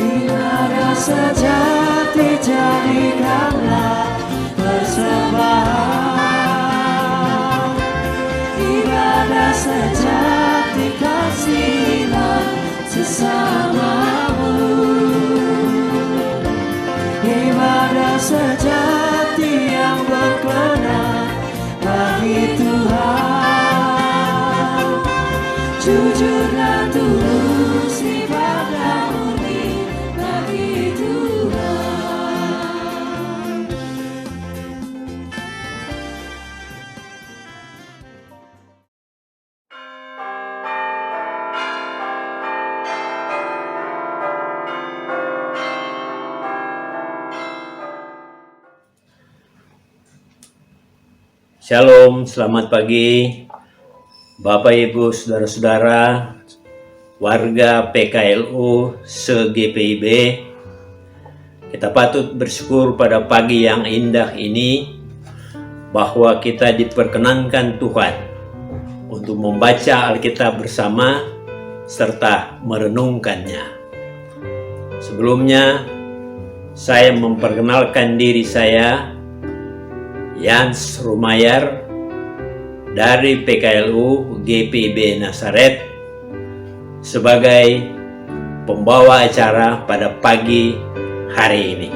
Ibadah sejati jadikanlah persembahan. Ibadah sejati kasihilah sesamamu. Ibadah sejati yang berkenan bagi Tuhan. Jujur dan tulus ibadah murni bagi Tuhan. Shalom, selamat pagi Bapak Ibu Saudara-saudara warga PKLU se-GPIB. Kita patut bersyukur pada pagi yang indah ini bahwa kita diperkenankan Tuhan untuk membaca Alkitab bersama serta merenungkannya. Sebelumnya saya memperkenalkan diri saya, Yans Rumayar dari PKLU GPIB Nazaret sebagai pembawa acara pada pagi hari ini.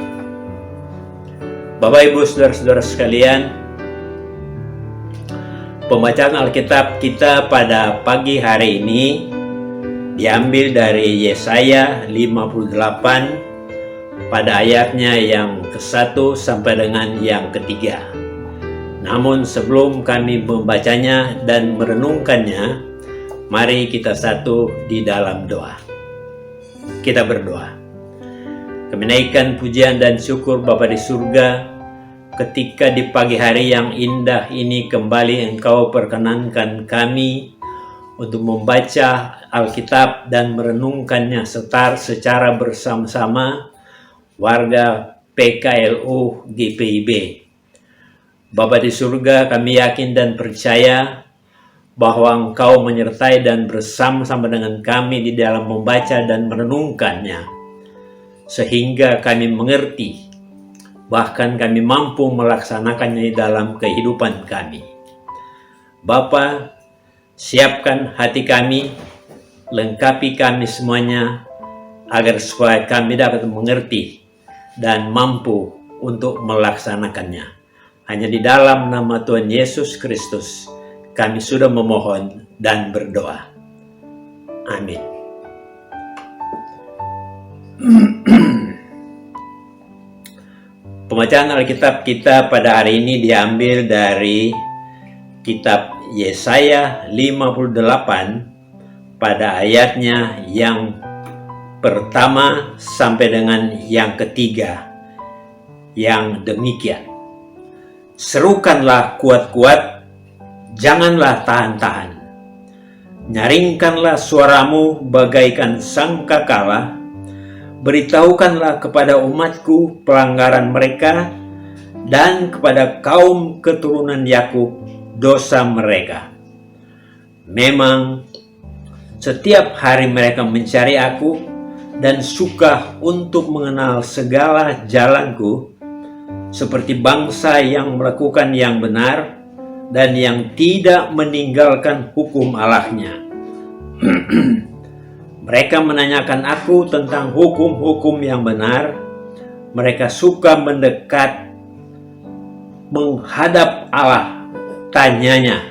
Bapak Ibu Saudara-saudara sekalian, pembacaan Alkitab kita pada pagi hari ini diambil dari Yesaya 58 pada ayatnya yang ke-1 sampai dengan yang ke-3. Namun sebelum kami membacanya dan merenungkannya, mari kita satu di dalam doa. Kita berdoa. Kami naikkan pujian dan syukur Bapa di surga, ketika di pagi hari yang indah ini kembali Engkau perkenankan kami untuk membaca Alkitab dan merenungkannya secara bersama-sama warga PKLU GPIB. Bapa di surga, kami yakin dan percaya bahwa Engkau menyertai dan bersama-sama dengan kami di dalam membaca dan merenungkannya, sehingga kami mengerti, bahkan kami mampu melaksanakannya di dalam kehidupan kami. Bapa, siapkan hati kami, lengkapi kami semuanya, agar supaya kami dapat mengerti dan mampu untuk melaksanakannya. Hanya di dalam nama Tuhan Yesus Kristus kami sudah memohon dan berdoa. Amin. Pembacaan Alkitab kita pada hari ini diambil dari kitab Yesaya 58 pada ayatnya yang pertama sampai dengan yang ketiga, yang demikian. Serukanlah kuat-kuat, janganlah tahan-tahan. Nyaringkanlah suaramu bagaikan sangkakala. Beritahukanlah kepada umatku pelanggaran mereka, dan kepada kaum keturunan Yakub dosa mereka. Memang setiap hari mereka mencari aku dan suka untuk mengenal segala jalanku, seperti bangsa yang melakukan yang benar dan yang tidak meninggalkan hukum Allahnya. Mereka menanyakan aku tentang hukum-hukum yang benar. Mereka suka mendekat, menghadap Allah, tanyanya,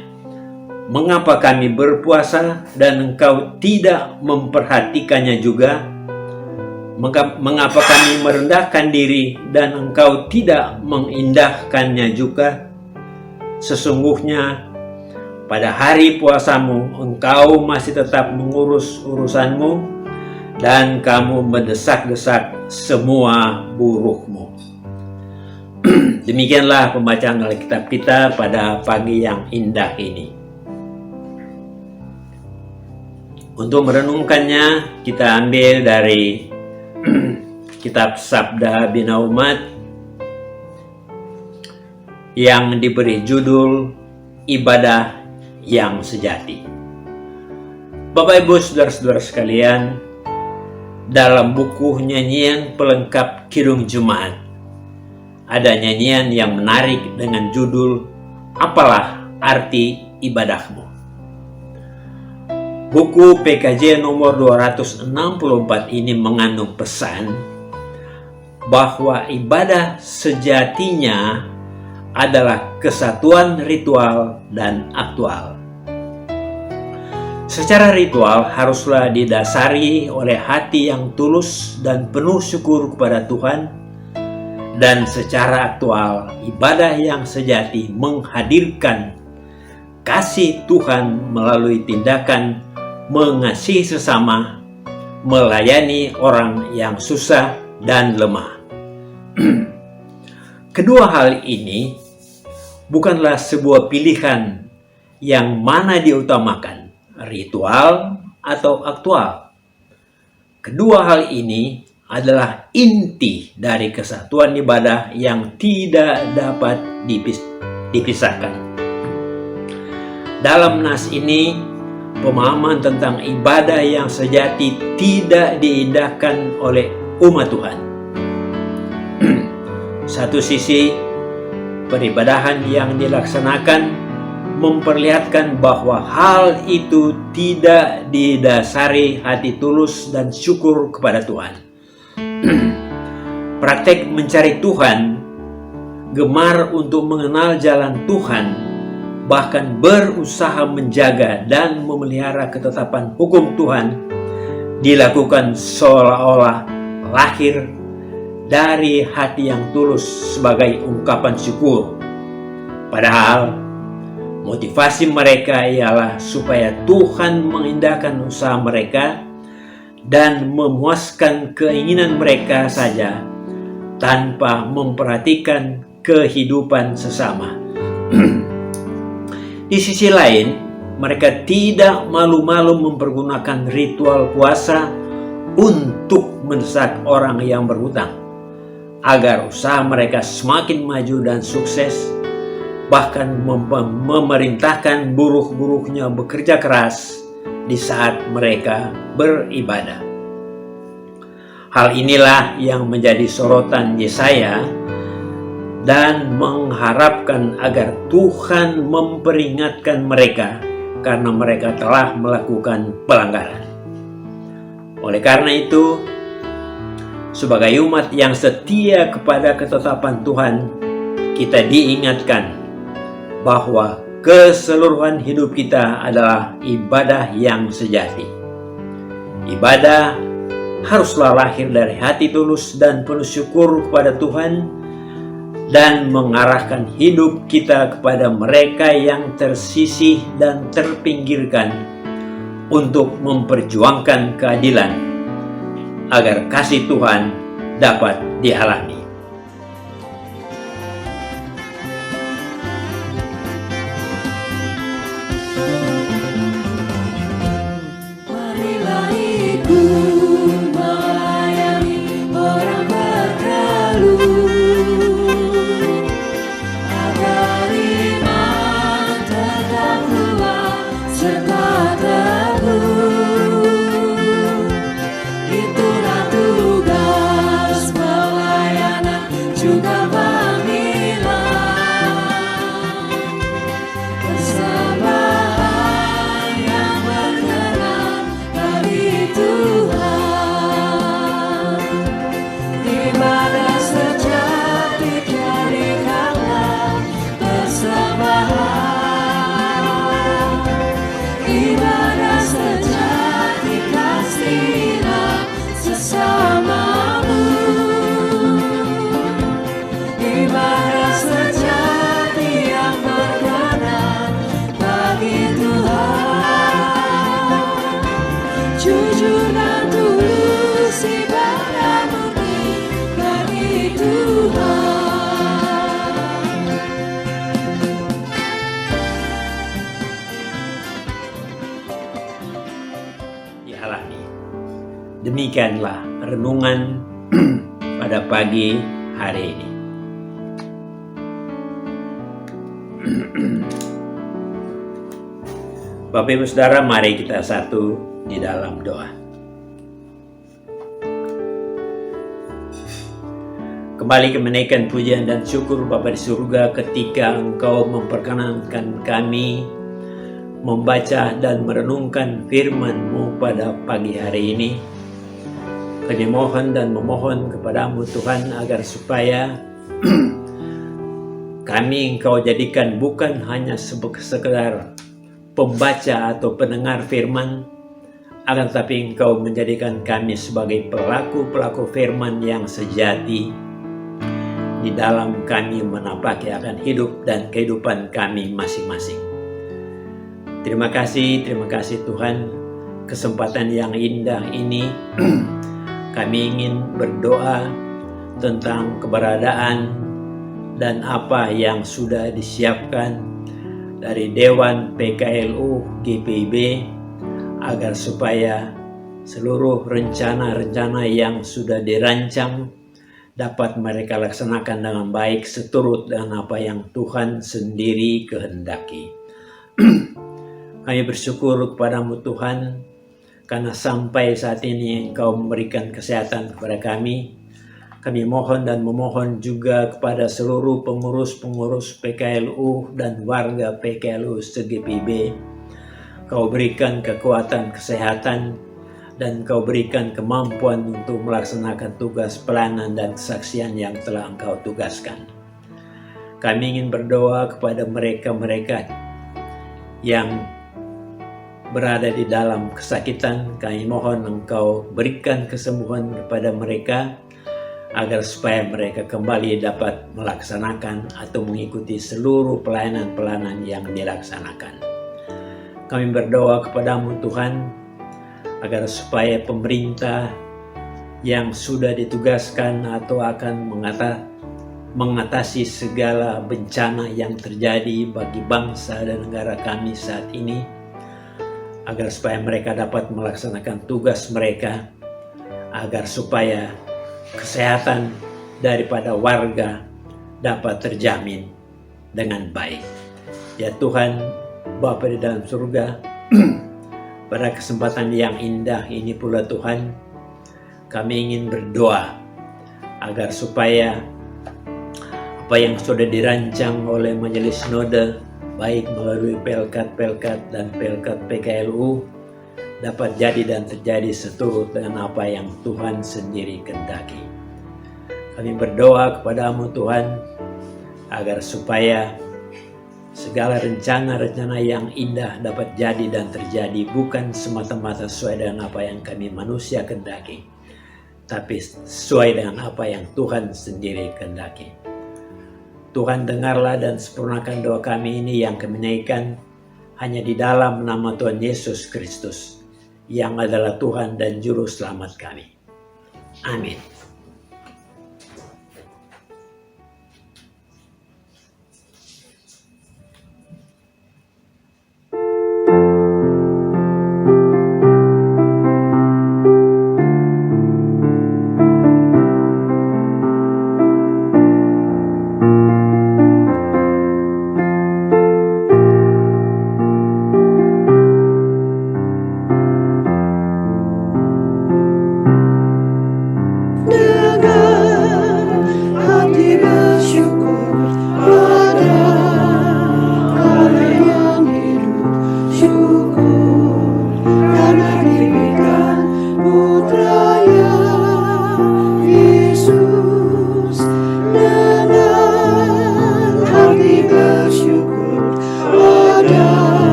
mengapa kami berpuasa dan engkau tidak memperhatikannya juga? Mengapa kami merendahkan diri dan engkau tidak mengindahkannya juga? Sesungguhnya pada hari puasamu engkau masih tetap mengurus urusanmu dan kamu mendesak-desak semua buruhmu. Demikianlah pembacaan Alkitab kita pada pagi yang indah ini. Untuk merenungkannya kita ambil dari kitab Sabda Bina Umat yang diberi judul Ibadah yang Sejati. Bapak Ibu saudara-saudara sekalian, dalam buku nyanyian pelengkap Kidung Jumat ada nyanyian yang menarik dengan judul Apalah Arti Ibadahmu. Buku PKJ nomor 264 ini mengandung pesan bahwa ibadah sejatinya adalah kesatuan ritual dan aktual. Secara ritual haruslah didasari oleh hati yang tulus dan penuh syukur kepada Tuhan, dan secara aktual ibadah yang sejati menghadirkan kasih Tuhan melalui tindakan mengasihi sesama, melayani orang yang susah dan lemah. Kedua hal ini bukanlah sebuah pilihan yang mana diutamakan, ritual atau aktual. Kedua hal ini adalah inti dari kesatuan ibadah yang tidak dapat dipisahkan. Dalam nas ini, pemahaman tentang ibadah yang sejati tidak diindahkan oleh umat Tuhan. Satu sisi, peribadahan yang dilaksanakan memperlihatkan bahwa hal itu tidak didasari hati tulus dan syukur kepada Tuhan. Praktek mencari Tuhan, gemar untuk mengenal jalan Tuhan, bahkan berusaha menjaga dan memelihara ketetapan hukum Tuhan, dilakukan seolah-olah lahir dari hati yang tulus sebagai ungkapan syukur. Padahal motivasi mereka ialah supaya Tuhan mengindahkan usaha mereka dan memuaskan keinginan mereka saja tanpa memperhatikan kehidupan sesama. Di sisi lain, mereka tidak malu-malu mempergunakan ritual puasa untuk mendesak orang yang berhutang agar usaha mereka semakin maju dan sukses, bahkan memerintahkan buruh-buruhnya bekerja keras di saat mereka beribadah. Hal inilah yang menjadi sorotan Yesaya dan mengharapkan agar Tuhan memperingatkan mereka karena mereka telah melakukan pelanggaran. Oleh karena itu, sebagai umat yang setia kepada ketetapan Tuhan, kita diingatkan bahwa keseluruhan hidup kita adalah ibadah yang sejati. Ibadah haruslah lahir dari hati tulus dan penuh syukur kepada Tuhan dan mengarahkan hidup kita kepada mereka yang tersisih dan terpinggirkan untuk memperjuangkan keadilan agar kasih Tuhan dapat dialami. Demikianlah renungan pada pagi hari ini. Bapak Ibu Saudara, mari kita satu di dalam doa. Kembali menaikkan pujian dan syukur Bapa di surga ketika Engkau memperkenankan kami membaca dan merenungkan firman-Mu pada pagi hari ini. Kami mohon dan memohon kepadamu Tuhan agar supaya kami Engkau jadikan bukan hanya sekedar pembaca atau pendengar firman, akan tetapi Engkau menjadikan kami sebagai pelaku-pelaku firman yang sejati di dalam kami menapaki akan hidup dan kehidupan kami masing-masing. Terima kasih Tuhan, kesempatan yang indah ini kami ingin berdoa tentang keberadaan dan apa yang sudah disiapkan dari Dewan PKLU GPIB agar supaya seluruh rencana-rencana yang sudah dirancang dapat mereka laksanakan dengan baik seturut dengan apa yang Tuhan sendiri kehendaki. Kami bersyukur kepadamu Tuhan, karena sampai saat ini Engkau memberikan kesehatan kepada kami. Kami mohon dan memohon juga kepada seluruh pengurus-pengurus PKLU dan warga PKLU se-GPIB. Kau berikan kekuatan kesehatan dan Kau berikan kemampuan untuk melaksanakan tugas pelayanan dan kesaksian yang telah Engkau tugaskan. Kami ingin berdoa kepada mereka-mereka yang berada di dalam kesakitan. Kami mohon Engkau berikan kesembuhan kepada mereka agar supaya mereka kembali dapat melaksanakan atau mengikuti seluruh pelayanan-pelayanan yang dilaksanakan. Kami berdoa kepadamu Tuhan agar supaya pemerintah yang sudah ditugaskan atau akan mengatasi segala bencana yang terjadi bagi bangsa dan negara kami saat ini, agar supaya mereka dapat melaksanakan tugas mereka, agar supaya kesehatan daripada warga dapat terjamin dengan baik. Ya Tuhan, Bapa di dalam surga, pada kesempatan yang indah ini pula Tuhan, kami ingin berdoa agar supaya apa yang sudah dirancang oleh Majelis Sinode, baik melalui pelkat-pelkat dan pelkat PKLU, dapat jadi dan terjadi seturut dengan apa yang Tuhan sendiri kehendaki. Kami berdoa kepadamu Tuhan, agar supaya segala rencana-rencana yang indah dapat jadi dan terjadi bukan semata-mata sesuai dengan apa yang kami manusia kehendaki, tapi sesuai dengan apa yang Tuhan sendiri kehendaki. Tuhan, dengarlah dan sempurnakan doa kami ini yang kami naikkan hanya di dalam nama Tuhan Yesus Kristus, yang adalah Tuhan dan Juru Selamat kami. Amin.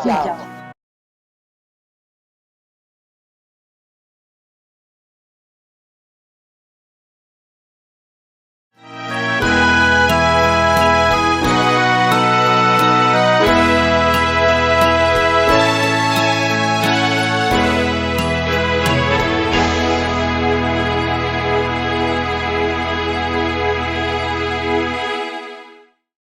hijau.